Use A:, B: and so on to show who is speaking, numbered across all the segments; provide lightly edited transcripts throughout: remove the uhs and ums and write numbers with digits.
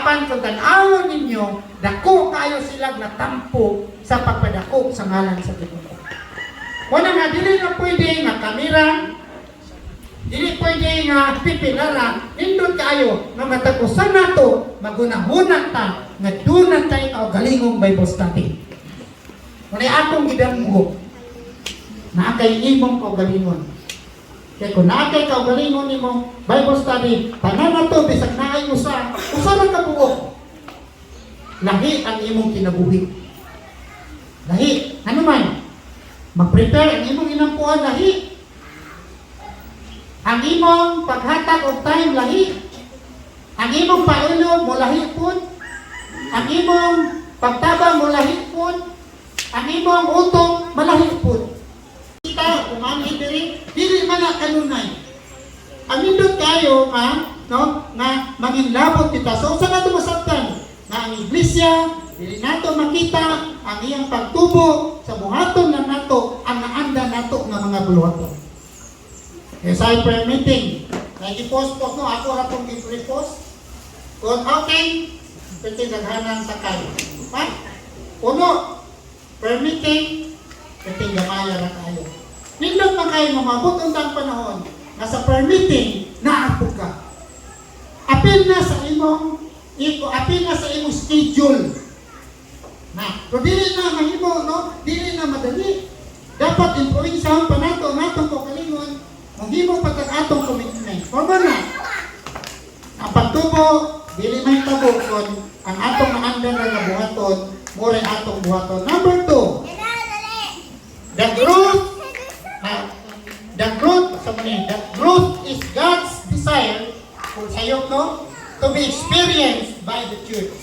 A: Apan kung tan-awon ninyo, dako kayo sila natampo sa pagpadako sa ngalan sa Ginoo. Wala nga, dili na pwede nga kamera, dili pwede nga pipilara, nindot kayo nga matagusan nato, magunahuna ta, nga doon na tayo kaugalingong Bible study. Kaya akong gidamgo, na kay imong kaugalingon. Kaya kung naakay kaugalingon nimo Bible study, tanan na to, bisag naay usa na kabuok. Lahi ang imong kinabuhi. Lahi, ano man? Mag-prepare ang imong inampuan, lahi. Ang imong paghatag og time, lahi. Ang imong paulog mo, lahi po. Ang imong pagtabang mo, lahi po. Ang imong utong, malahi po. Kita, kumami dili man na kanunay. Ang indot kayo, nga manginlabot kita. So, saan nato masabtan? Nga ang iglesia, dili nato makita ang iyang pagtubo sa buhaton na nato, ang naanda nato nga mga buluhaton. Yes, I prayer meeting. Nag-post po, no? Ako ra pong i-post. Kung okay, pwede naghanang sakay. Ha? Puno, prayer meeting, pwede gamaya na tayo. Nindot na kayo mamabot ang panahon na sa prayer meeting, naapo ka. Apil na sa imong schedule. Na, pero dili na mahimo, no? Dili na madali. Dapat influensyahan pa nato, natong kaugalingon, maghimo pa atong commitment. Forma na. Ang pagtubo, dili may tabo kon ang atong maandan nga buhaton, more atong buhaton. Number 2, the growth is God's desire for sayo, no? To be experienced by the church.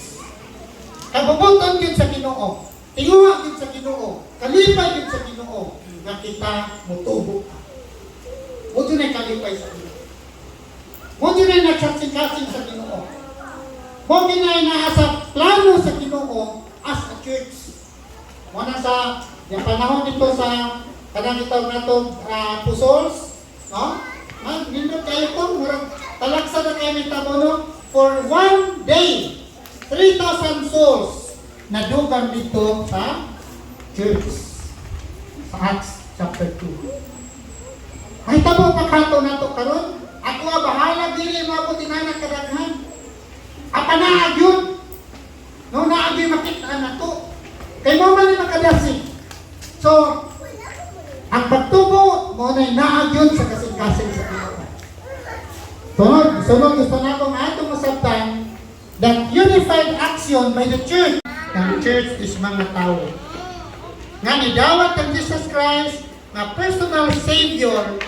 A: Kabubuton yun sa Ginoo. Tinguha yun sa Ginoo. Kalipay yun sa Ginoo. Na kita mutubo. Mudo na kalipay sa Ginoo. Mudo na nagsaksing-kasing sa Ginoo. Mudo na inaasa plano sa Ginoo as a church. Muna sa yung panahon nito sa kanang itawag na ito pusols, no? Nindot kayo ito, talaksa na kayo ng tabono. For one day, 3,000 souls na dugang dito sa church. Sa Acts chapter 2. Ay tabo paghato na ito karon. Ako bahala, dili mo ako tinanak kadaghan. Apa na yun? No, naagyo makita na ito. Kay mo man makadasig. So, ang pagtubo mo na naagyon sa kasing-kasing sa Ginoo. Sunod gusto na akong atong masabtan that unified action by the church. Ang church is mga tao. Nga nidawat ang Jesus Christ na personal Savior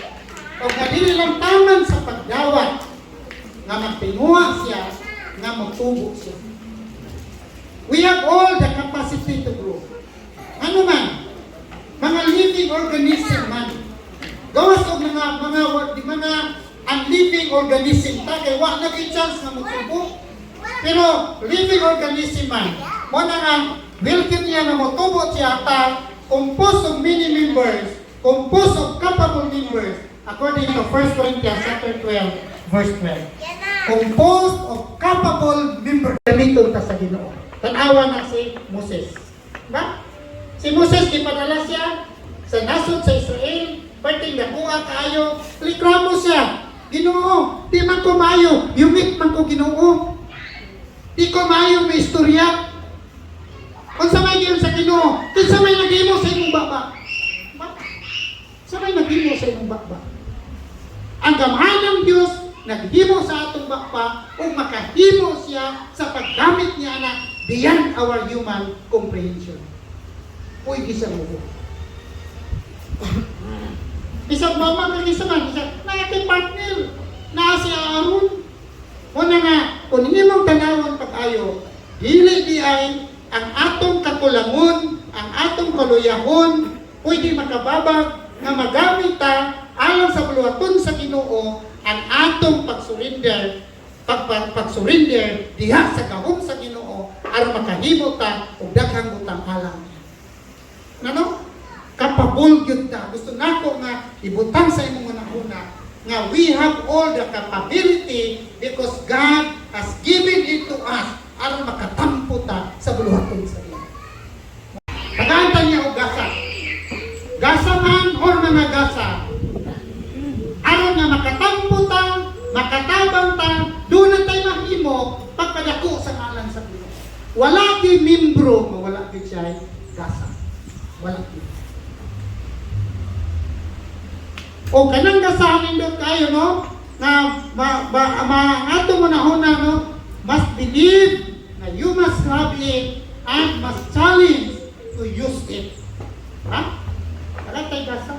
A: o nga dili lang taman sa pagdawat nga magtinguha siya, nga magtubo siya. We have all the capacity to grow. Ano man, mga living organism man. Gawas og mga unliving organism ta kay wa na chance nga motubo. Pero living organism man, mo na nga welcome niya nga motubo siya ta composed of many members, composed of capable members according to 1 Corinthians chapter 12 verse 12. Composed of capable members. Gamiton ta sa Ginoo. Tanawa na si Moses. Ba? Si Moses, ipadala siya sa nasod sa Israel, parting nakuha kayo, likramo siya. Ginoo, di man ko mayo, yumit man ko Ginoo. Di ko mayo may istorya. Kung sa may giyon sa Ginoo, kung sa may naghimo sa imong baba. Sa may naghimo sa imong baba. Ang gamahan ng Diyos, naghimo sa atong baba, o makahimo siya sa paggamit niya na beyond our human comprehension. Uy, isang mo. Isang mama kang isa man, na aking partner, na si Aaron. Una nga, kung hindi mong tanawang pag-ayo, dili di ay ang atong kakulangon, ang atong kaluyahon, pwede makababag nga magamit ta alang sa buluhaton sa Ginoo ang atong pag-surrender diha sa gahom sa Ginoo aron makahimo ta og daghang butang alang. Ano? Kapabol gyud ta. Gusto nako nga ibutang sa imong una nga we have all the capability because God has given it to us aron makatampo ta sa buluhaton sa iya. Tagantay niya og gasa. Gasa man or mga gasa. Aron nga makatampo ta, makatabang ta, doon na tayo mahimo pagpadako sa ngalan sa Ginoo. Wala kay membro, wala kay siya gasa. Wala kay. O kanang gasahan nindot kayo, no? Na ato mo na huna, no? Must believe na you must have it and must challenge to use it. Ha? Wala tayo gasa.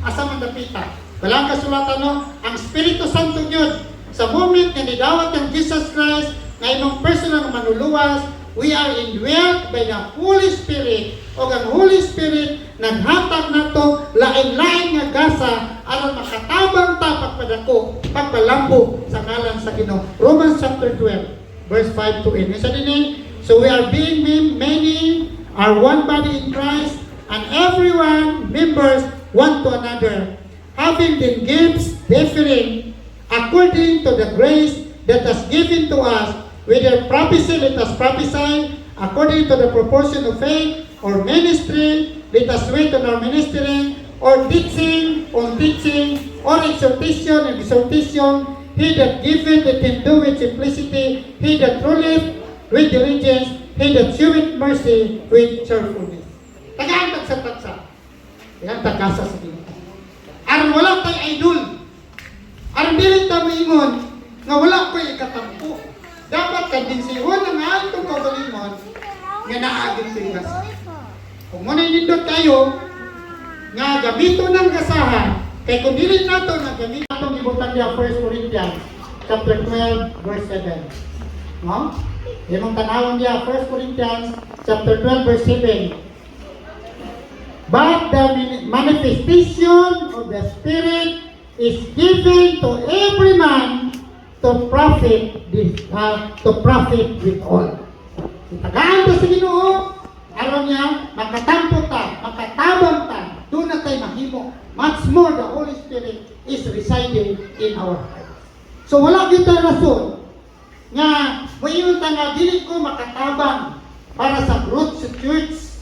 A: Asa man dapita. Walang kasulatan, no? Ang Espiritu Santo yun. Sa moment na nidawat ng Jesus Christ na imong personal manuluwas, we are indwelt by the Holy Spirit. O ang Holy Spirit naghatag nato lain-lain nga gasa aron makatabang ta pagpadako, pagpalambo sa ngalan sa Ginoo. Romans chapter 12, verse 5 to 8. Isa din, so we are being many, are one body in Christ, and everyone members one to another, having been gifts differing according to the grace that is given to us, whether prophecy, let us prophesy according to the proportion of faith, or ministry, let us wait on our ministering, or teaching on teaching, or exhortation and exhortation. He that giveth, let him do with simplicity. He that ruleth with diligence. He that sheweth mercy with cheerfulness. Tagaan tagsa-tagsa. Yan tagasa sa Ginoo. Aron wala tayo idol. Aron dili ta moingon nga wala ko'y ikatampo. Dapat kabinsihon ang atong kaugalingon nga naagin sa gasa. Kung muna nindot tayo nga gamito ng gasahan, kay kung dili nato nga gamito atong ibutan niya 1 Corinthians chapter 12 verse 7. No? Imong tanawon niya 1 Corinthians chapter 12 verse 7. But the manifestation of the Spirit is given to every man to profit with all. Tagaan ta sa Ginoo, aron niya makatampo ta, makatabang ta, doon na tayo mahimo. Much more the Holy Spirit is residing in our hearts. So wala gyud ta rason nga moingon ta nga dili ko makatabang para sa growth sa church.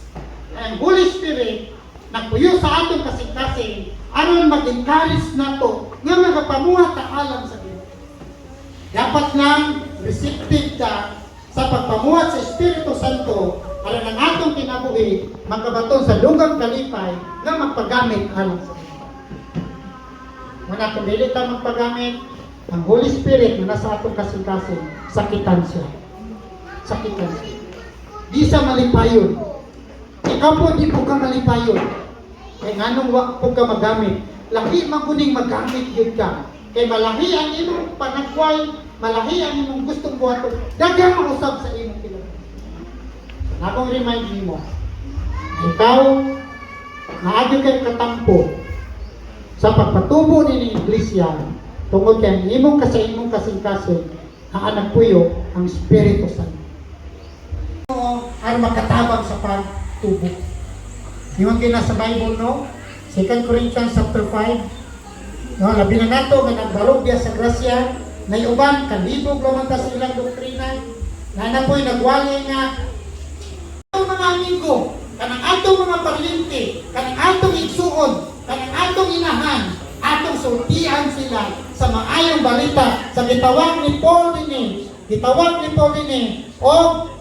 A: Ang Holy Spirit nagpuyo sa atong kasing-kasing aron mag-encourage nato nga magapamuhat ta alam sa Ginoo. Dapat lang receptive ta sa pagpamuhat sa Espiritu Santo aron ang atong kinabuhi magkabaton sa dugang kalipay nga magpagamit alam sa Ginoo. Wala kung dili ta magpagamit, ang Holy Spirit na nasa atong kasing-kasing, sakitan siya. Sakitan siya. Di sa malipayon. Ikaw po di po ka malipayon. Kaya nganong wak po ka magamit. Lahi maguning magamit yun ka. Kaya malahi ang imong panagway, malahi ang imong gustong buhaton. Dagang mausap sa imong kinabuhi. Akong remind mo, ikaw, naagyo kay katampo sa pagpatubo ni Iglesia tungkol kay imong kasing-kasing ang anak puyo ang Espiritu Santo. Ay makatabang sa pagtubo. Yung kina sa Bible, no? 2 Corinthians chapter 5, no? Labi na nato nga nagbarugya sa grasya, na iuban, kalibog naman ta sa ilang doktrina, na na po'y nagwali nga, itong mga amigo, kanang atong mga parlinte, kanang atong igsuon, kanang atong inahan, atong sultian sila sa maayong balita sa gitawag ni Paul din o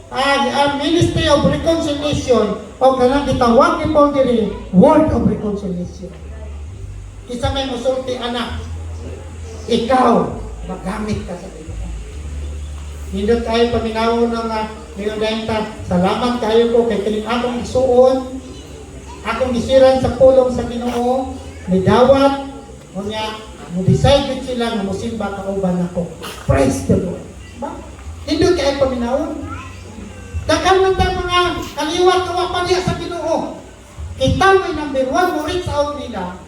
A: ang Ministry of Reconciliation o kanang gitawag ni Paul din Word of Reconciliation. Isa may musulti anak, ikaw magamit ka sa Pilipinas. Hindot tayo paminaw ng ngayon dahil salamat kayo ko kay kining akong isuon, akong gisiran sa pulong sa Ginoo, ni dawat, o niya, mo-decide sila na musimba kauban ako. Praise the Lord. Ba? Hindot kayo paminaw. Dagan man tayo mga kaliwat kawapan niya sa Ginoo. Ikaw ay number 1 mo rin sa out nila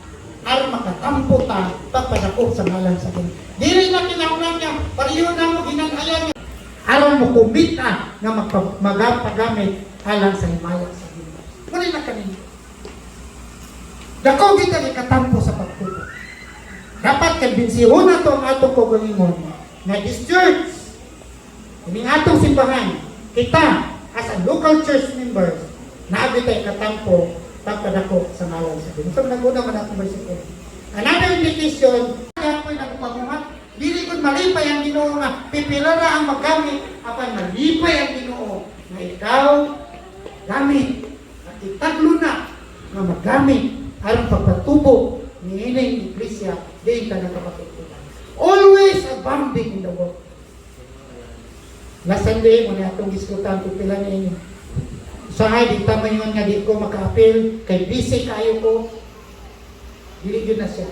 A: aron makatampo ta pagpadako sa ngalan sa Ginoo. Dili na kinahanglan niya pariyo na mo ginanayan niya. Aron mo kumita nga magapagamit alang sa himaya sa Ginoo. Wala na kanina. Dako kita ni katampo sa pagtubo. Dapat kabinsihon na to ang atong kaugalingon na this church Ining atong simbahan, kita as a local church members, naabot tayo katampo pagpadako sa ngalan sa Ginoo. So naguna man ako bersikulo. Another indication, kaya po'y nagpamuhat, dili ko malipay ang Ginoo nga pipilara ang maggamit, apan malipay ang Ginoo nga ikaw gamit at itaglo na nga magamit aron pagpatubo ni ining iglesia diin ka nakapatutunan. Always abounding in the work. Last Sunday, muna itong diskutan ko pila na inyo. Usahay, di tama yun nga di ko maka-appeal, kay busy kayo ko, dili yun na siya.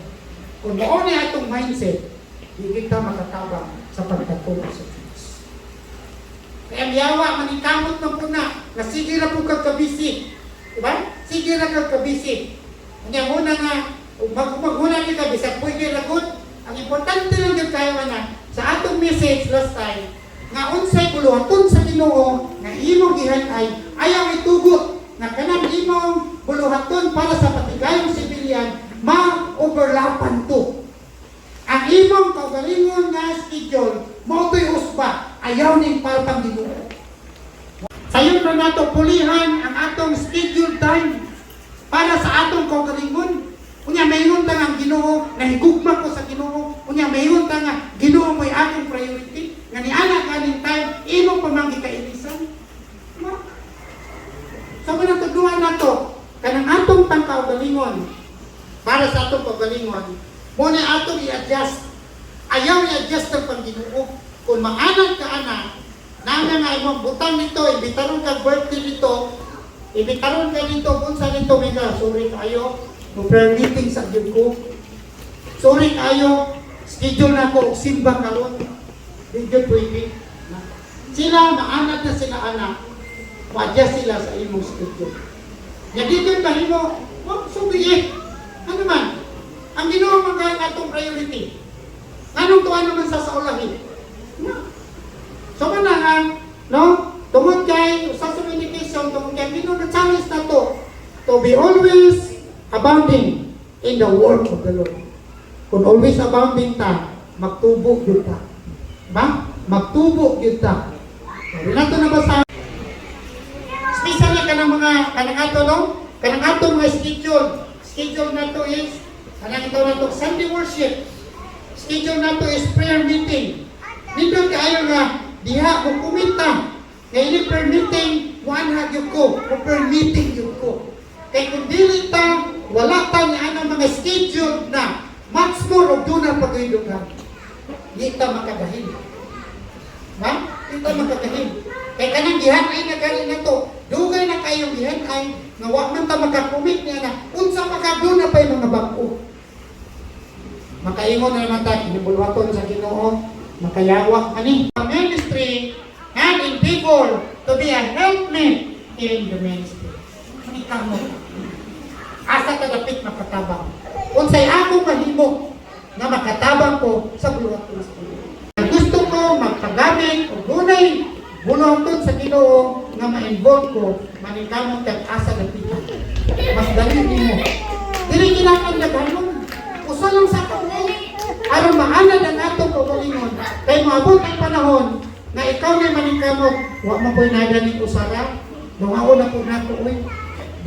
A: Kung maon na itong mindset, di kita makatabang sa pagkatubo sa Diyos. Kaya miyawa, manikamot na po na sige na po kagkabisi. Diba? Sige na kagkabisi. Kanya muna nga, maghuna niyo ka, bisag pwede ragot. Ang importante lang yung kayo na, sa atong message last time, nga unsay buluhaton sa Ginoo nga imong gihan-ay ayaw itugot nga kanang imong buluhaton para sa patigayong sibilyan ma-overlapan to. Ang imong kaugalingon nga schedule mo to'y usba ayaw ning palpang Ginoo. Sayon na nato pulihan ang atong schedule time para sa atong kaugalingon. Unya mayroon ta nga Ginoo, nahigugma ko sa Ginoo. Unya mayroon ta nga Ginoo mo'y akong priority. Nga ni anak kaning time, imo pa man gikainisan. So manatudluhan nato kanang atong pangkaugalingon para sa atong kaugalingon, muna atong i-adjust. Ayaw i-adjust ang Panginoon. Kung maanak ka anak, nanga nga imong butang nito, ibitaron ka birthday nito, ibitaron ka nito, bunsa nito, mega, sorry kayo, prayer meeting sa Diyos ko. Sorry kayo, schedule na ko, simba karon. Diyos pwede. Sila, maanak na sila anak, ma-adjust sila sa imong schedule. Yan dito kahimo, subiye. Ano man? Ang Ginoo man atong priority. Anong tuwa naman sa ulahi? So manahan, no? Tungod kay, sa communication, tungod kay, Ginoo na-challenge na to be always abounding in the work of the Lord. Kung always abounding ta, magtubog yun ta. Ba? Magtubog yun ta. Sabi na ito na ba sa especially kanang mga kanang ato, no? Kanang ato mga schedule na to is kanang ito na to Sunday worship. Schedule na to is prayer meeting. Dito kayo nga diha kung kumita kaya ini prayer meeting one hag yun ko o prayer meeting yun ko. Kaya kung dili ta wala ta ni anong mga schedule na much more of doon ang pag-idugan. Di ta makagahin. Ba? Di ta makagahin. Kaya kanang gihanay na gani na to. Dugay na kayong gihanay nga wag man ta makakumit niya na unsa makaduna na pa yung mga bangko. Makaingon na naman ta, inibulwaton sa Ginoo, makayawak ani. Ang ministry and endeavor to be a helpmate in the ministry. Manikamo. Asa ka dapit makatabang. Unsay akong mahimo na makatabang ko sa buluhaton sa Ginoo. Gusto ko magpagamit o gunay buluhaton sa Ginoo nga ma-involve ko, manikamot kag asa dapitan. Mas dali nimo. Dili kinahanglan naghalong. Usa lang sa tuo. Aron maanad ang atong kaugalingon. Kay moabot ang panahon na ikaw na manikamot, wa mo koy nadaning usara. Lungaon na po nato uy.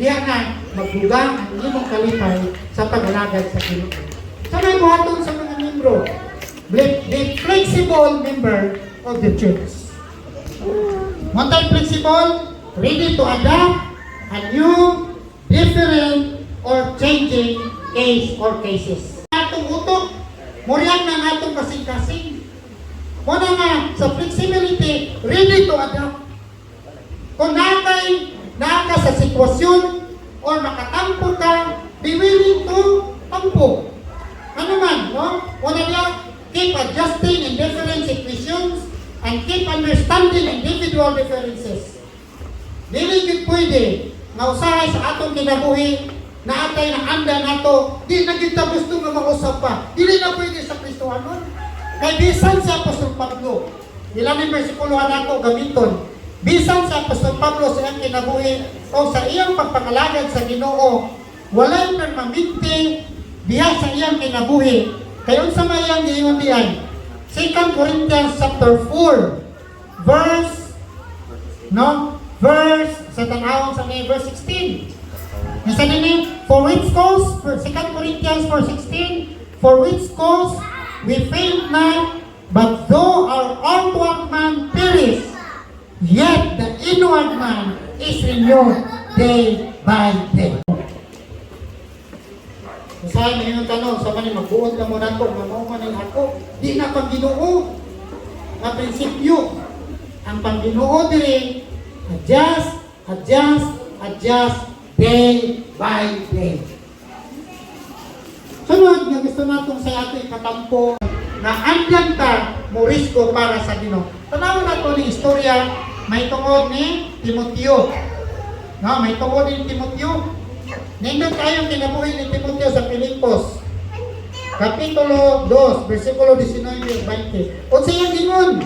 A: Diya na magdugang ang imong kalipay sa pag-alagad sa Ginoo. Sa may buhaton sa mga membro, be flexible member of the church. One time flexible, ready to adapt a new, different, or changing case or cases. Atong utok, muriyan ng atong kasing-kasing. Muna nga, sa flexibility, ready to adapt. Kung naka sa sitwasyon or makatampo ka, be willing to tampo. Ano man, no? Wala niya, keep adjusting in different situations and keep understanding individual differences. Dili gid pwede nga usahay sa atong kinabuhi na atay na anda nato, di na kita gusto nga mausap pa. Dili na pwede sa Kristohanon. Kay bisan sa Apostol Pablo, ilang bersikulo nato gamiton. Bisan sa Apostol Pablo sa iyang kinabuhi o sa iyang pagpangalagad sa Ginoo, walay permanente diha sa iyang kinabuhi. Kay unsa may iyang giingon diyan? 2 Corinthians chapter 4 verse, verse, sa tanawang sa may verse 16. Isa din eh, for which cause, 2 Corinthians 4:16, for which cause we faint not, but though our outward man perish, yet the inward man is renewed day by day. Masahin na yung tanong, sa manin, magbuod na mo na ito, mamumanin ako, di na pang Ginoo. Ang prinsipyo, ang pang-Ginoo diri, adjust, day by day. Sunod nga gusto natong sa ato ikatampo na andyan ta mo risko para sa Ginoo. Tanaw na to ni istorya may tungod ni Timoteo. No, may tungod ni Timoteo. Nindot tayo kinabuhi ni Timoteo sa Pilipos. Kapitulo 2, versikulo 19-20. Unsa yang gingon?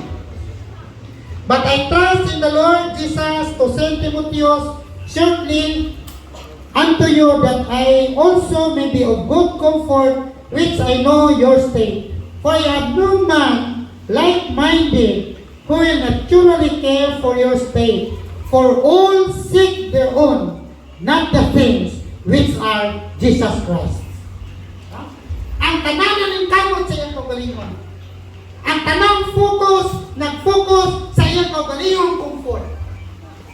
A: But I trust in the Lord Jesus to send Timoteo shortly unto you, that I also may be of good comfort, which I know your state. For I have no man like-minded who will naturally care for your state. For all seek their own, not the things which are Jesus Christ. Ang tananan ng kamot sa iyong kaugalingon. Ang tanang nag-focus sa iyong kaugalingong comfort.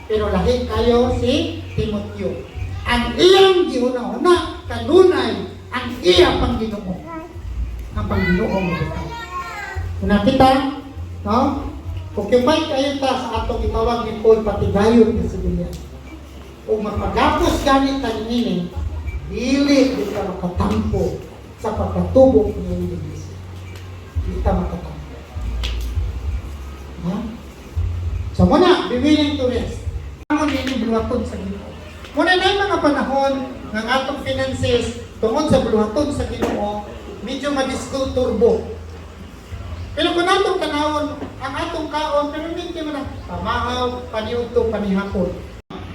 A: Pero lahi kayo si Timoteo. Ang iyang giuna-una, kanunay, ang iya pang-Ginoo. Ang pang-Ginoo mo dito. Kung nakita, no? Occupy kayo ta sa atong itawag ni Paul patigayon ni Sibilyan. Kung magpagapos ganit taninin, dili di ka makatampo sa pagkatubok ng Iglesia. Di ka makatampo. Ha? So muna, be willing to rest. Ang hindi buluhaton sa Ginoo. Muna na yung mga panahon ng atong finances tungkol sa buluhaton sa Ginoo, medyo madisco turbo. Pero kung atong tanawon, ang atong kaon, pero hindi mo na pamahaw, paniuto, panihapon.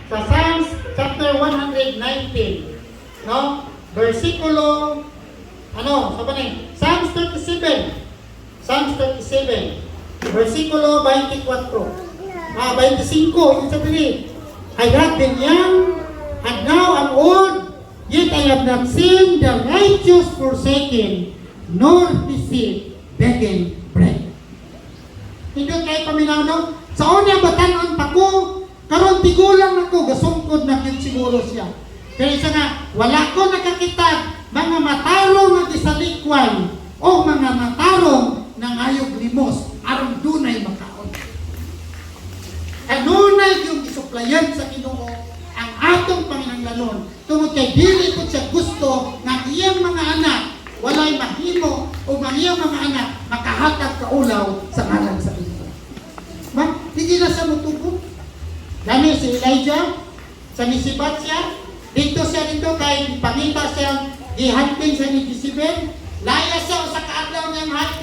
A: Sa Psalms chapter 119, no? Versikulo, sabi na Psalms 37, versikulo 24, 25, yung sabi I have been young, and now I'm old, yet I have not seen the righteous forsaken, nor his seed begging bread. Hindi kayo paminaw, no? Sa una batanon pa ko, karon tigulang ako, gasungkod na yun siguro siya. Pero isa nga, wala ko nakakita mga matarong na gisalikway o mga matarong ng ayog limos, aron dunay makaon. Kanunay yung isuplayan sa Ginoo ang atong panginahanglanon. Tungod kay dili ko siya gusto na iyang mga anak walay mahimo o iyang mga anak makahatag kaulaw sa ngalan sa Ginoo. Hindi na sa mutubo. Gani si Elijah, sa nisibat siya, dito kay pangita siya, gihanting siya ni Jezebel, laya siya sa kaadlaw niyang hat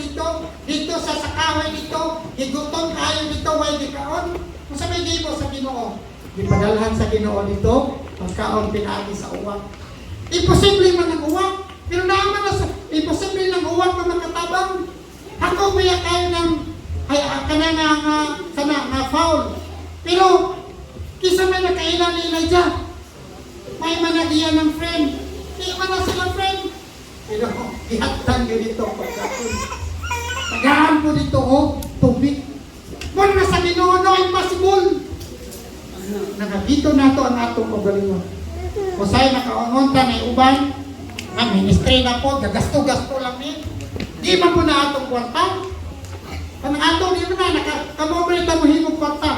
A: dito sa sakaway dito, higutom kayo dito, way di kaon. Kung sa may gibo sa Ginoo, ipadalhan sa Ginoo dito, pagkaon pinagi sa uwak. Imposible man ang uwak, pero naman na sa, imposible lang uwak na makatabang. Ako biya kayo ng, na foul. Pero, kisa may nakailan ni Elijah, may managiyan ng friend. Di man na silang friend. Pero, ihatan nyo dito pagkakon. Tagaan po dito, tubig. Kung nasa Ginoo, no, impossible. Nakabito na to ang atong kagalingon. Kung sa'yo nakaungonta na uban, ang ministry na po, gagasto-gasto lang ni. Di man po na atong kwarta. Ang atong di mo na, nakamobrita mo himong kwarta.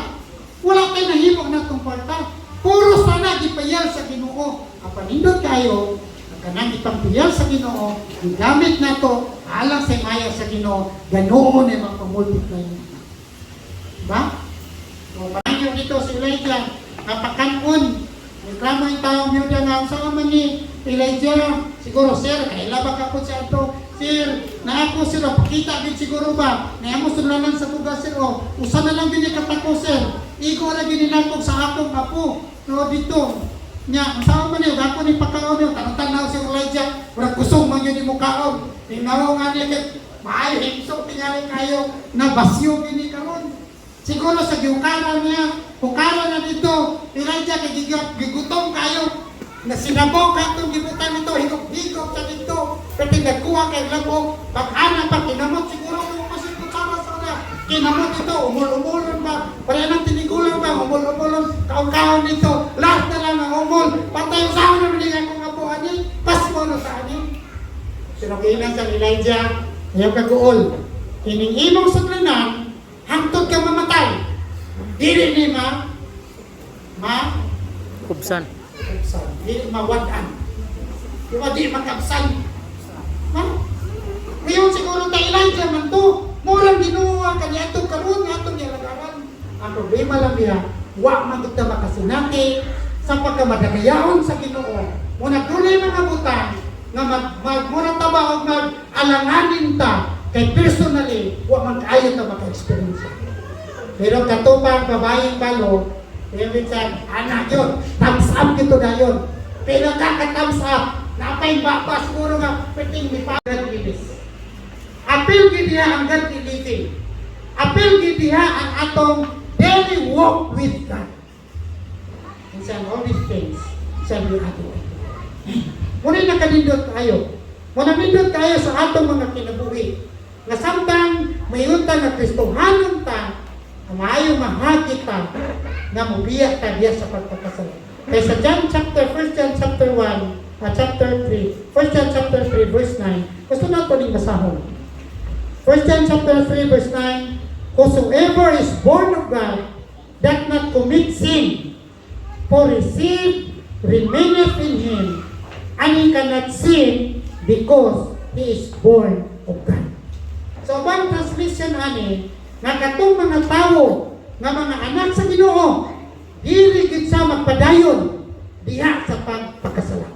A: Wala tayo nahimog na itong kwarta. Puro sana gipayal sa Ginoo. Ang panindot kayo, kanang ipangpiyal sa Ginoo, gigamit na to, alang sa maya sa Ginoo, ganoon ay magpamultiply na. Diba? O panangyo dito si Elijah, napakanon. Reklamo yung taong Yuda nga, saan man ni Elijah? Siguro, sir, kaila ba ka po siya ito? Sir, na ako sir, pakita din siguro ba? Na ako sulanan sa bugas sir, o, usa na lang din katako sir. Iko na gininakog sa akong apo. No, dito. Nya, saan man yun, ako ni pagkaon yun, tanong-tanaw si Elijah, wala kusong man yun ni mukaon. Tingnaw nga niya, maayo, himsok, tingali kayo, na basyo gini karon. Siguro sa giukaran niya, hukaran na dito, Elijah kay gigutom kayo. Na sinabog ka itong gibutan nito, higop-higop sa dito. Pati nagkuha kay labog, pag-ana pa, kinamot siguro kung kutsara sa una. Kinamot ito, umul-umulon ba? Pare nang tinigulan ba? Umul-umulon, kaon-kaon nito. Lahat na lang ang umul. Patay sa una, hindi akong abuhan niya. Pasko na sa anin. Sinukinan sa Elijah, ayaw kaguol. Kining imong sudlanan, hangtod ka mamatay. Dili ni
B: Kubsan.
A: kabsan. Dili mawadan. Diba di makabsan. Ha? Ngayon siguro ta Elijah man to. Murang ginuwa kaniya ito karoon nga itong nilagaran. Ang problema lang niya, wa man kita makasinati sa pagkamadagayaon sa Ginoo. Muna tunay mga butang nga muna taba o mag-alanganin ta kay personally, wa man kaayo ta maka-experience. Pero katupang babayeng balo, kaya minsan, anak yun, thumbs up ito na yun. Pero kaka-thumbs up, napay bapa siguro nga, piting may pagod bilis. Apil gidiha ang God living. Apil gidiha ang atong daily walk with God. Minsan, all these things, sa iyo ato. Muna nakanindot tayo. Muna nindot tayo sa atong mga kinabuhi. Nga samtang mayroon ta na Kristohanon ta, maayo mahagi ta na mubiyak ta diya sa pagpapasalamat. Kaya sa John chapter 1 John chapter 1 chapter 3 1 John chapter 3 verse 9 gusto na ito rin basahon. 1 John chapter 3 verse 9 whosoever is born of God doth not commit sin, for his seed remaineth in him, and he cannot sin because he is born of God. So one translation ani nga katong mga tao nga mga anak sa Ginoo dili gid sa magpadayon diha sa pagpakasala.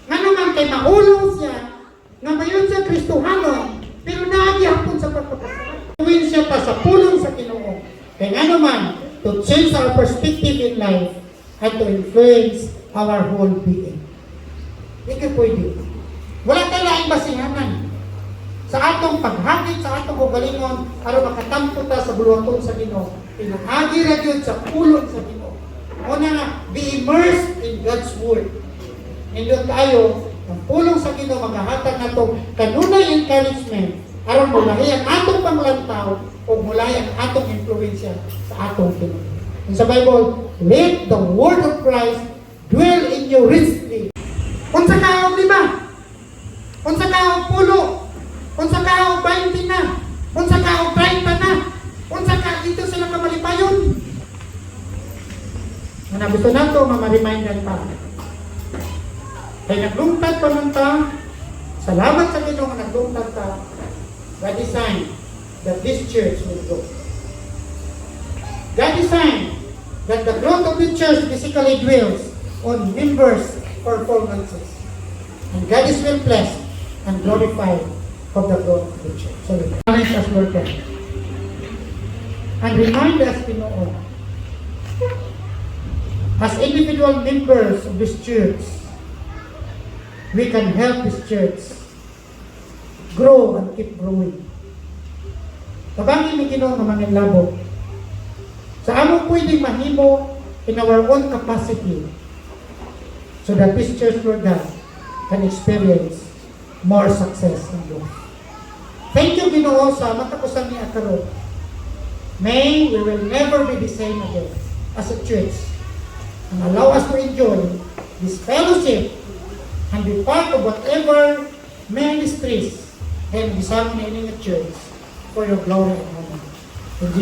A: Nga naman kay maulong siya nga mayon sa Kristohanon pero naagihapon sa pagpakasala. Tuwin siya pa sa pulong sa Ginoo. Kaya nga naman to change our perspective in life and to influence our whole being. Hindi pwede. Wala tayo laing basihanan sa atong paghagit sa atong ugalingon aron makatampo ta sa buluhaton sa Ginoo. Pinahagi ra gyud sa pulong sa Ginoo. Una nga, be immersed in God's word. Nindot tayo ang pulong sa Ginoo maghahatag nato kanunay encouragement aron mulahi ang atong panglantaw o mulahi ang atong impluwensya sa atong Ginoo. Sa Bible, let the word of Christ dwell in you richly. Unsa ka og 5? Unsa ka og 10? Unsa ka og 20 na? Unsa ka og 30 na? Unsa ka dito sila ka malipayon? Ana gusto nato ma-remindan pa. Kay naglungtad pa man ta. Salamat sa Ginoo nga naglungtad ta. God designed that this church will grow. God designed that the growth of the church basically dwells on members' performances. And God is well blessed and glorified of the growth of the church. So, challenge us, Lord God. And remind us, Ginoo, as individual members of this church, we can help this church grow and keep growing. Kabangin ni Ginoo nga manginlabo, sa among pwedeng mahimo in our own capacity so that this church, Lord God, can experience more success and growth. Thank you, Ginoo, sa matapusan ni Akaron. May we will never be the same again as a church, and allow us to enjoy this fellowship and be part of whatever ministries and disseminating a church for your glory and honor. In Jesus'